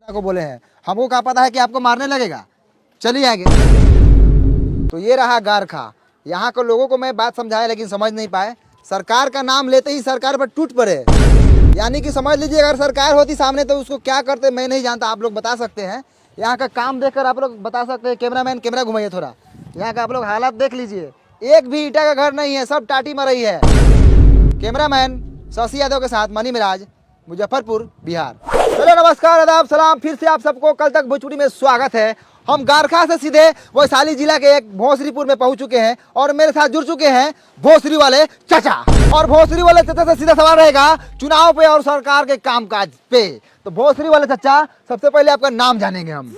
को बोले हैं, हमको क्या पता है कि आपको मारने लगेगा। चलिए आगे। तो ये रहा गारखा। यहाँ के लोगों को मैं बात समझाया लेकिन समझ नहीं पाए। सरकार का नाम लेते ही सरकार पर टूट पड़े। यानी कि समझ लीजिए अगर सरकार होती सामने तो उसको क्या करते मैं नहीं जानता, आप लोग बता सकते हैं। यहाँ का काम देखकर आप लोग बता सकते हैं। कैमरामैन कैमरा घुमाइए थोड़ा। यहाँ का आप लोग हालात देख लीजिए, एक भी ईटा का घर नहीं है, सब टाटी मरई है। कैमरामैन शशि यादव के साथ मनी मिराज, मुजफ्फरपुर, बिहार। चलो नमस्कार, आदाब, सलाम। फिर से आप सबको कल तक भोजपुरी में स्वागत है। हम गारखा से सीधे वैशाली जिला के एक भोसरीपुर में पहुंच चुके हैं और मेरे साथ जुड़ चुके हैं भोसरी वाले चाचा। और भोसरी वाले चाचा से सीधा सवाल रहेगा चुनाव पे और सरकार के कामकाज पे। तो भोसरी वाले चाचा, सबसे पहले आपका नाम जानेंगे हम।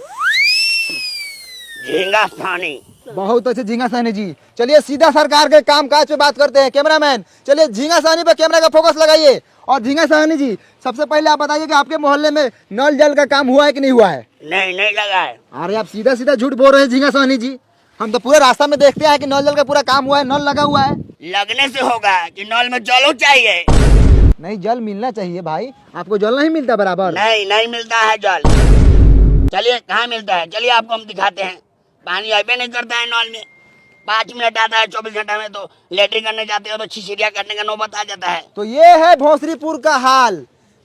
झींगा सानी। बहुत अच्छे झींगा सानी जी। चलिए सीधा सरकार के कामकाज पे बात करते हैं। कैमरामैन चलिए झींगा सानी पे कैमरा का फोकस लगाइए। और झींगा सानी जी, सबसे पहले आप बताइए कि आपके मोहल्ले में नल जल का काम हुआ है कि नहीं हुआ है? नहीं लगा है। अरे आप सीधा सीधा झूठ बोल रहे हैं झींगा सानी जी। हम तो पूरे रास्ता में देखते हैं कि नल जल का पूरा काम हुआ है, नल लगा हुआ है। लगने से होगा कि नल में जल चाहिए। नहीं, जल मिलना चाहिए भाई। आपको जल नहीं मिलता बराबर? नहीं मिलता है जल। चलिए कहाँ मिलता है, चलिए आपको हम दिखाते हैं। पानी अबे नहीं करता है नल में। 5 मिनट आता है 24 घंटा में, तो लेटरिन करने जाते हो तो छिछिरिया करने का नौबत आ जाता है। तो ये है भोसरीपुर का हाल।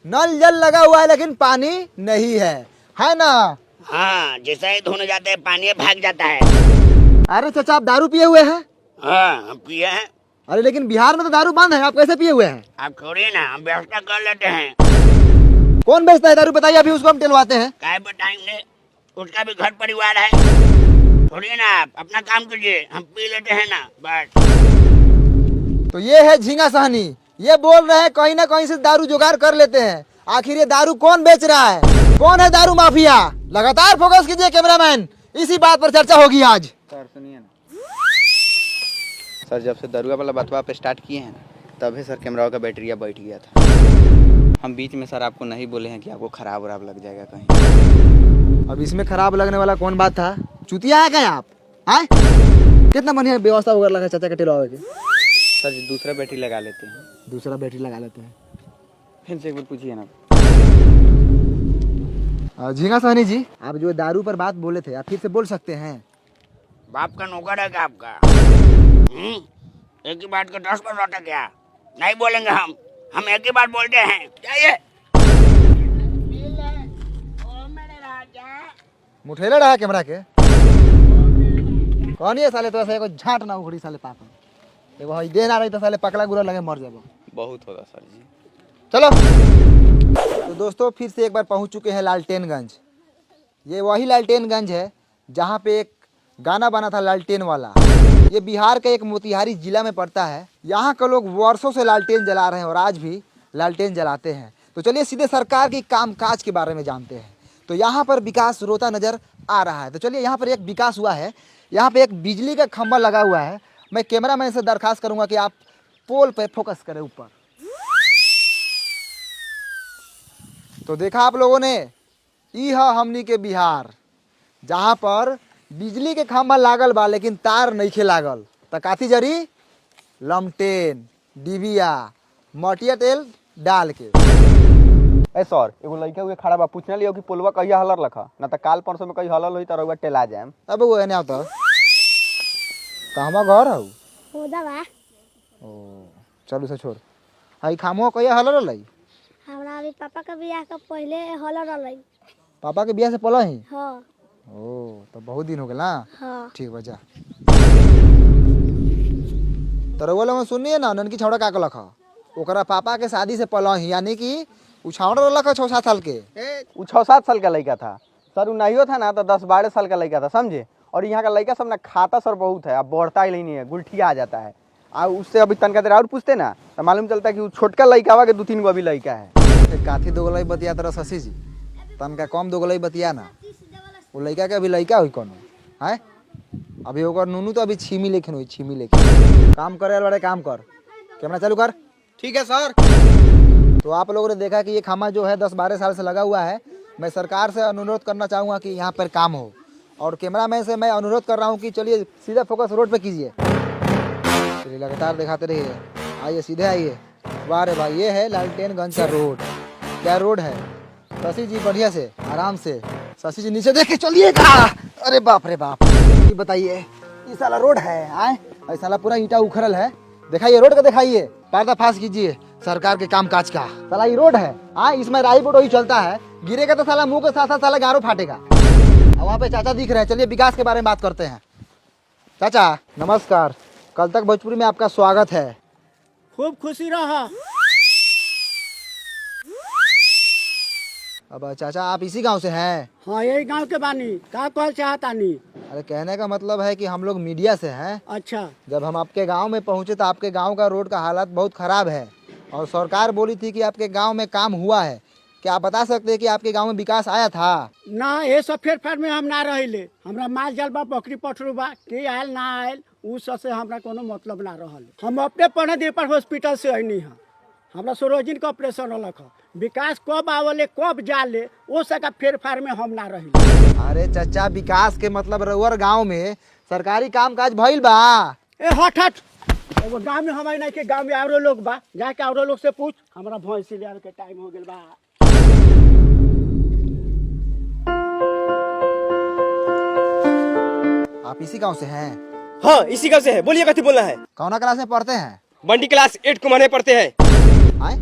नल जल लगा हुआ है लेकिन पानी नहीं है ना? हाँ, जैसे ही धोने जाते हैं पानी भाग जाता है। अरे चाचा, आप दारू पिए हुए हैं? हाँ, हम पिए हैं। अरे लेकिन बिहार में तो दारू बंद है, आप कैसे पिए हुए हैं? आप छोड़िए ना, हम व्यवस्था कर लेते हैं। कौन बेचता है दारू बताइए, अभी उसको हम टेलवाते हैं। काय बताएंगे, उसका भी घर परिवार है। छोड़िए ना, आप अपना काम कीजिए, हम पी लेते हैं ना बस। तो ये है झींगा सहनी। ये बोल रहे हैं कहीं ना कहीं से दारू जुगाड़ कर लेते हैं। आखिर ये दारू कौन बेच रहा है? कौन है दारू माफिया? लगातार फोकस कीजिए कैमरामैन, इसी बात पर चर्चा होगी आज। सर सुनिए ना सर, जब से दरुआ वाला बतवा पे स्टार्ट किए हैं तभी सर कैमरा का बैटरिया बैठ गया था। हम बीच में सर आपको नहीं बोले हैं कि आपको खराब वराब लग जाएगा कहीं। अब इसमें खराब लगने वाला कौन बात था? चुतिया है क्या आप? आए कितना बढ़िया व्यवस्था वगैरह लगा चाचा के टेलवा के। सर जी दूसरा बैटरी लगा लेते हैं। दूसरा बैटरी लगा लेते हैं। फिर से एक बार पूछिए ना। झींगा सहनी जी, आप जो दारू पर बात बोले थे आप फिर से बोल सकते हैं? बाप का नौकर है क्या आपका? एक ही बात को 10 बार लौटा क्या? नहीं बोलेंगे हम एक ही बात बोलते हैं। जाइए। मुठेला रहा कैमरा के कौन ये साले? तो ऐसा झाट ना उखड़ी साले पापा। देखो हई दे ना रही तो साले पकड़ा गुरा लगे मर जाबो। बहुत होगा सर जी। चलो तो दोस्तों फिर से एक बार पहुंच चुके हैं लालटेनगंज। ये वही लालटेनगंज है जहां पे एक गाना बना था लालटेन वाला। ये बिहार के एक मोतिहारी जिला में पड़ता है। यहाँ के लोग वर्षों से लालटेन जला रहे हैं और आज भी लालटेन जलाते हैं। तो चलिए सीधे सरकार की कामकाज के बारे में जानते हैं। तो यहाँ पर विकास रोता नजर आ रहा है। तो चलिए यहाँ पर एक विकास हुआ है। यहाँ पे एक बिजली का खंभा लगा हुआ है। मैं कैमरामैन से दरखास्त करूंगा कि आप पोल पे फोकस करें ऊपर। तो देखा आप लोगों ने, ई हमनी के बिहार जहाँ पर बिजली के खंभा लागल बा लेकिन तार नइखे लागल। त काथी जरी? लमटेन, डिबिया, मटिया तेल डाल के। ए सर, एगो लड़का हुए खड़ा बा, पूछना लियो कि पुलवा कहिया हलर रखा ना, तो काल परसों में कहीं हलल होई त रउआ टेला जाएम। अब वो एने आवता कहवा घर हऊ? होदा बा। ओ चलू से छोड़। हई खामो कहिया हलर रही? हमरा अभी पापा का बियाह का पहले हल रही। पापा के बियाह से पहले ही? हाँ। ओ तो बहुत दिन हो गए ना। हाँ। ठीक बजा। तो रउआ में सुनिए ना, ननकी छौड़ा का लखा ओकरा पापा के शादी से पहले ही, यानी कि उछावड़ा लखा 6-7 साल के। वो 6-7 साल का लड़का था सर। वो नहीं था ना तो 10-12 साल का लड़का था, समझे। और यहाँ का लड़का सब ना खाता सर बहुत है, अब बढ़ता ही नहीं है, गुलठिया आ जाता है। और उससे अभी तनका देर और पूछते ना तो मालूम चलता है कि वो छोटका लड़का हुआ के 2-3 गो अभी लड़का है। काथी दोगलई बतिया तरह शशि जी, तनका कम दोगलई बतिया ना। वो लड़का के अभी लड़का हुई कौन है? अभी ओकर नूनू तो अभी छीमी लेखिन हुई, छीमी लेखिन। काम करे वाले काम कर, कैमरा चालू कर। ठीक है सर। तो आप लोगों ने देखा कि ये खामा जो है 10-12 साल से लगा हुआ है। मैं सरकार से अनुरोध करना चाहूँगा कि यहाँ पर काम हो। और कैमरामैन से मैं अनुरोध कर रहा हूँ कि चलिए सीधा फोकस रोड पे कीजिए। चलिए लगातार दिखाते रहिए। आइए सीधे आइए। वाह रे भाई, ये है लालटेनगंज का रोड। क्या रोड है? शशि जी बढ़िया से आराम से। शशि जी नीचे देख के चलिएगा। अरे बाप रे बाप, ये बताइए ये साला रोड है आए, ये साला पूरा ईंटा उखड़ल है। दिखाइए रोड का, दिखाइए पर्दाफाश कीजिए सरकार के काम काज का। साला ये रोड है हाँ, इसमें राई बोट वही चलता है, गिरेगा तो साला मुंह के साथ साथ साला गारो फाटेगा। अब वहाँ पे चाचा दिख रहे हैं, चलिए विकास के बारे में बात करते हैं। चाचा नमस्कार, कल तक भोजपुरी में आपका स्वागत है। खूब खुशी रहा। अब चाचा आप इसी गांव से हैं? हाँ यही गांव के बानी, का कहल चाहतानी? अरे कहने का मतलब है कि हम लोग मीडिया से हैं। अच्छा। जब हम आपके गांव में पहुंचे तो आपके गांव का रोड का हालत बहुत खराब है और सरकार बोली थी कि आपके गांव में काम हुआ है। क्या आप बता सकते हैं कि आपके गांव में विकास आया था? ना ये सब फेर में हम ना रहिले, हमरा माल जाल बा, बकरी पठरू बा, के आयल ना आयल उ सब से हमरा कोनो मतलब ना रहल। हम अपने पढ़े दे पर हॉस्पिटल से अइनी है, हमरा सरोजिन का ऑपरेशन होलक है। विकास कब आवले कब जाले वो सका फेर में हम ना रहिले। अरे चाचा विकास के मतलब रउअर गांव में सरकारी काम काज भइल बा? ए हट हट, एगो गांव में हमारे नहीं के गांव में औरो लोग बा, जाके औरो लोग से पूछ। हमरा भैंसी ले आवे के टाइम हो गेल बा। आप इसी गांव से हैं? हाँ इसी गाँव से है। बोलिए कथी बोलना है? कौना क्लास में पढ़ते हैं? बंटी क्लास 8 कुमार में पढ़ते हैं। आए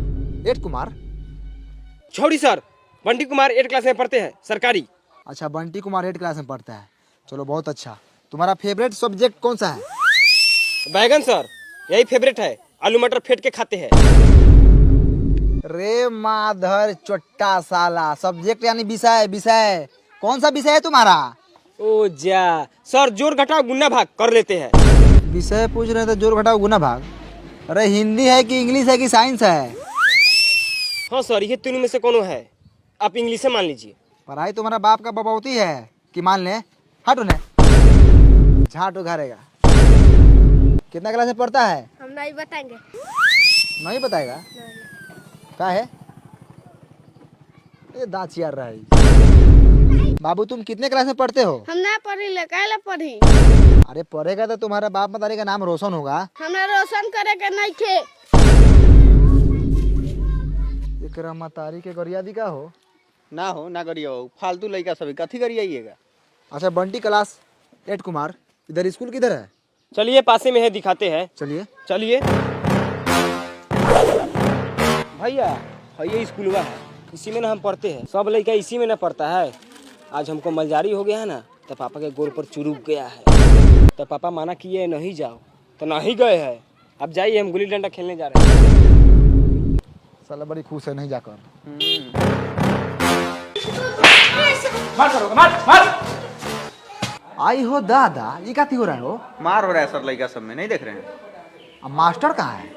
8 कुमार? छोड़ी सर, बंटी कुमार 8 क्लास में पढ़ते हैं सरकारी। अच्छा बंटी कुमार 8 क्लास में पढ़ता है, चलो बहुत अच्छा। तुम्हारा फेवरेट सब्जेक्ट कौन सा है? बैगन सर, यही फेवरेट है, आलू मटर फेंट के खाते हैं। रे माधर चोट्टा साला, सब्जेक्ट यानी विषय। विषय कौन सा विषय है तुम्हारा? ओ जा सर, जोड़ घटाव गुना भाग कर लेते हैं। विषय पूछ रहे थे, जोड़ घटाओ गुना भाग। अरे हिंदी है कि इंग्लिश है कि साइंस है? हाँ सर, ये तीनों में से कोनो है, आप इंग्लिश से मान लीजिए। पढ़ाई तुम्हारा बाप का बबौती है कि मान ले? हट उन्हें, झाट उघारेगा। कितना क्लास में पढ़ता है? हम नहीं बताएंगे। नहीं बताएगा? क्या है ये दांत चियार रहा है। बाबू तुम कितने क्लास में पढ़ते हो? हम ना पढ़ी ले, काहे पढ़ी? अरे पढ़ेगा तो तुम्हारा बाप मतारी का नाम रोशन होगा। हमरा रोशन करे के नहीं थे। एकरा मतारी के गरिया दी का हो? ना हो ना करियो, फालतू लड़का सभी कथी करिएगा। अच्छा बंटी क्लास 8 कुमार, इधर स्कूल किधर है? चलिए पासे में है, दिखाते हैं। चलिए चलिए भैया, ये स्कूलवा है, इसी में ना हम पढ़ते हैं। सब लड़का इसी में ना पढ़ता है। आज हमको मलजारी हो गया है ना, तो पापा के गोर पर चुरुक गया है, तो पापा माना किए नहीं जाओ, तो नहीं गए हैं। अब जाइए, हम गुल्ली डंडा खेलने जा रहे हैं। साला बड़ी खुश है नहीं जाकर। आई हो दादा, ये क्या हो रहा है? हो मार हो रहा है सर लड़का सब में, नहीं देख रहे हैं? अब मास्टर कहाँ है?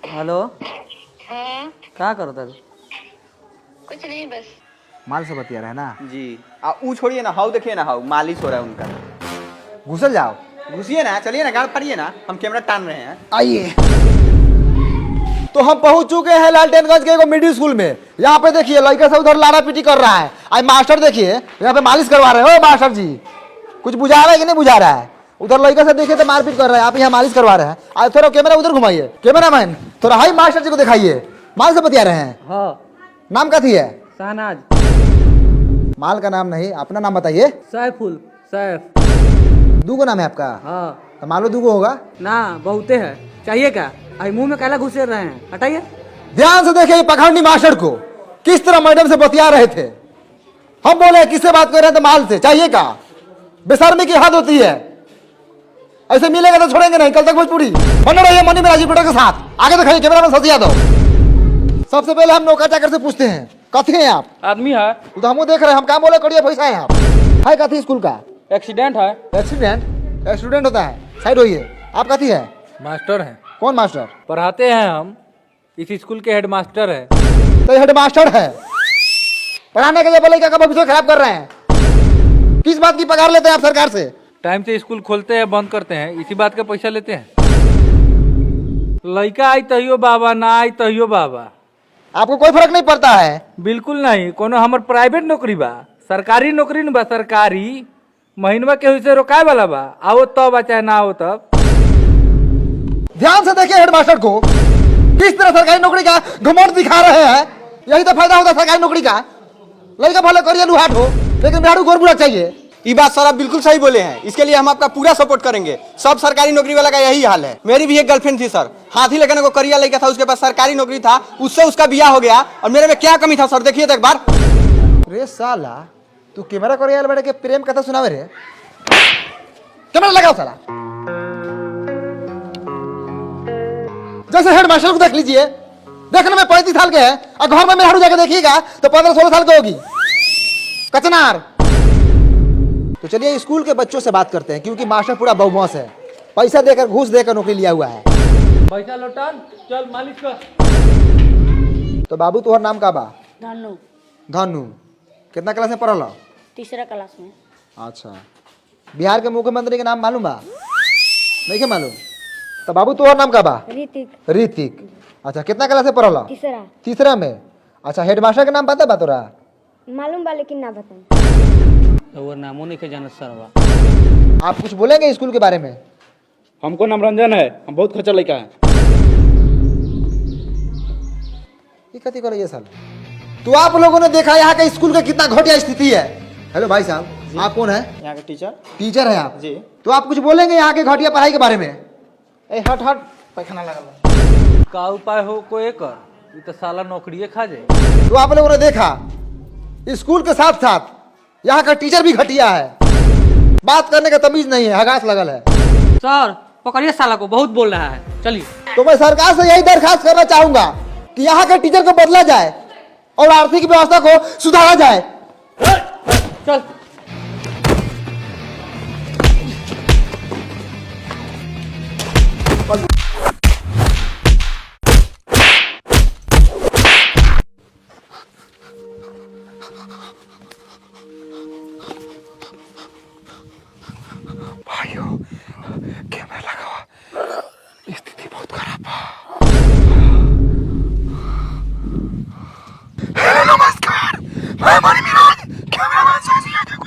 हेलो, क्या करो तू? कुछ नहीं, बस माल से बतिया रहे हैं ना जी। ऊ छोड़िए ना, हाउ देखिए ना, हाउ मालिश हो रहा है उनका। घुसल जाओ, घुसिए ना, चलिए ना, गाड़ फाड़िए ना, हम कैमरा टान रहे हैं। आइए। तो हम पहुंच चुके हैं लालटेनगंज के एक मिडिल स्कूल में। यहाँ पे देखिए लड़का सब उधर लाड़ा पीटी कर रहा है। आज मास्टर देखिए यहाँ पे मालिश करवा रहे हो। मास्टर जी कुछ बुझा रहा है कि नहीं बुझा रहा है? उधर लड़का से देखिए तो मारपीट कर रहा है, आप यहाँ मालिश करवा रहे हैं। आज थोड़ा कैमरा उधर घुमाइए, कैमरा मैन थोड़ा हाई मास्टर जी को दिखाइए। माल से बतिया रहे हैं। हाँ, नाम क्या थी है? शहनाज। माल का नाम नहीं, अपना नाम बताइए। सैफुल, सैफ। दूगो नाम है आपका? हाँ। तो मालो दूगो होगा ना, बहुते है। चाहिए क्या? आई मुंह में काला घुसे रहे हैं, हटाइए। ध्यान से देखिए पखंडी मास्टर को किस तरह मैडम से बतिया रहे थे। हम बोले किससे बात कर रहे थे? माल से। चाहिए का? बेशर्मी की हद होती है, ऐसे मिलेगा तो छोड़ेंगे नहीं। कल तक भोजपुरी बने रहिए मनी में राजीव के साथ। आगे दिखाइए कैमरा में सतिया दो। सबसे पहले हम नौका चाकर से पूछते हैं, कथी हैं आप? आदमी है, तो हम देख रहे हैं, हम काम बोले करिए पैसा है आप है कथी स्कूल का? एक्सीडेंट है। एक्सीडेंट? एक्सीडेंट होता है, साइड होइए। आप कथी है? मास्टर हैं, कौन मास्टर? पढ़ाते हैं हम, इस स्कूल के हेडमास्टर है। तो हेडमास्टर है, पढ़ाने के लिए लड़का का भविष्य खराब कर रहे हैं। किस बात की पगार लेते हैं आप सरकार से? टाइम से स्कूल खोलते हैं, बंद करते हैं, इसी बात का पैसा लेते हैं। लड़का आई तहियो बाबा, ना आई तहियो बाबा। आपको कोई फर्क नहीं पड़ता है? बिल्कुल नहीं। कोनो हमर प्राइवेट नौकरी बा, सरकारी नौकरी न बा। सरकारी महीनवा के से रोकाए वाला बा, आओ तब चाहे ना आओ तब। ध्यान से देखिए हेडमास्टर को, किस तरह सरकारी नौकरी का घमंड दिखा रहे हैं। यही तो फायदा होता है सरकारी नौकरी का। लड़का भले करिए लुहाट हो, लेकिन बिहारू गोर बुरा चाहिए। ये बात सर आप बिल्कुल सही बोले हैं, इसके लिए हम आपका पूरा सपोर्ट करेंगे। सब सरकारी नौकरी वाला का यही हाल है। मेरी भी एक गर्लफ्रेंड थी सर, हाथी लगने को करिया लड़का था, उसके पास सरकारी नौकरी था, उससे उसका ब्याह हो गया। और मेरे में क्या कमी था सर, देखिए तो एक बार। रे साला तू कैमरा करिया बैठ के प्रेम कथा सुनावे रे। कैमरा लगाओ साला। जैसे हेड मास्टर को देख लीजिए, देखने में 35 साल के हैं और घर में मेहरारू जाके देखिएगा तो 15-16 साल की होगी। कचनार। तो चलिए स्कूल के बच्चों से बात करते हैं, क्योंकि मास्टर पूरा बहुबॉस है, पैसा देकर घूस देकर नौकरी लिया हुआ है। पैसा लौटान, चल मालिश कर। तो बाबू तुम्हारा नाम का बा? धनु धनु। कितना क्लास में पढ़ल हो? तीसरा क्लास में। अच्छा, बिहार के मुख्यमंत्री के नाम मालूम बा? नहीं के मालूम? तो बाबू तुम्हारा नाम का बा? ऋतिक। ऋतिक। अच्छा, कितना क्लास में पढ़ल हो? तीसरा। तीसरा में। अच्छा, हेडमास्टर के नाम पता बा तोरा? मालूम बा लेकिन ना बताऊं। वो नामों नहीं के जाना सरवा। आप कुछ बोलेंगे स्कूल के बारे में? हमको नाम रंजन है, हम बहुत खर्चा लड़का है। ये कथी करे ये साल? तो आप लोगों ने देखा यहाँ के स्कूल का कितना घटिया स्थिति है। हेलो भाई साहब, आप कौन है? यहाँ के टीचर। टीचर है आप जी। तो आप कुछ बोलेंगे यहाँ के घटिया पढ़ाई के बारे में? ए हट हट, पैखाना लगा। का उपाय हो कोई कर, ये तो साला नौकरी खा जाए। तो आप लोगों ने देखा स्कूल के साथ साथ यहाँ का टीचर भी घटिया है, बात करने का तमीज नहीं है, हगास लगल है। सर पकड़िए साला को, बहुत बोल रहा है। चलिए। तो मैं सरकार से यही दरखास्त करना चाहूंगा कि यहाँ के टीचर को बदला जाए और आर्थिक व्यवस्था को सुधारा जाए। चल। भाइयों, कैमरा लगा हुआ, स्थिति बहुत खराब है। हेलो नमस्कार, मैं हमारी मिराज कैमरामैन साजी यादव।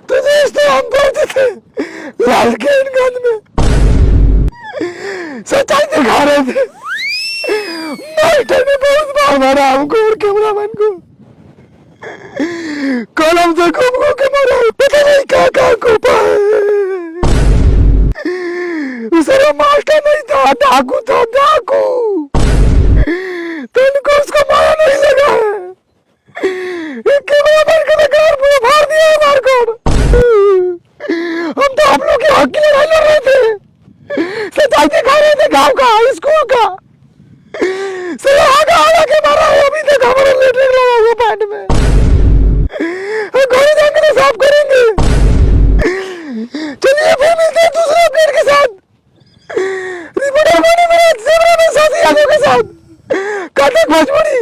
तुझे इससे हम पढ़ते थे लालकेनगंज में, सच्चाई दिखा रहे थे। मास्टर ने बहुत बार मारा हमको और कैमरामैन को, कलम से घूम के मारा, पता नहीं क्या कोपा है। उसे मास्टर नहीं था, डाकू था, डाकू। तुमको उसको मारा नहीं लगा है। एक कैमरामैन का कार पूरा फाड़ दिया है मारकर। हम तो आप लोग के हक की लड़ाई लड़ रहे थे, सच्चाई दिखा रहे थे गाँव का, स्कूल का। आगे के मारा है, अभी तक हमारा लेटरिन लगा हुआ पैंट में। घोड़े जाएंगे तो साफ करेंगे। चलिए फिर मिलते हैं दूसरे अपडेट के साथ। रिपोर्टर बने मेरे कैमरामैन साथी यादव के साथ। कटक भोजपुरी।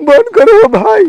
बंद करो भाई।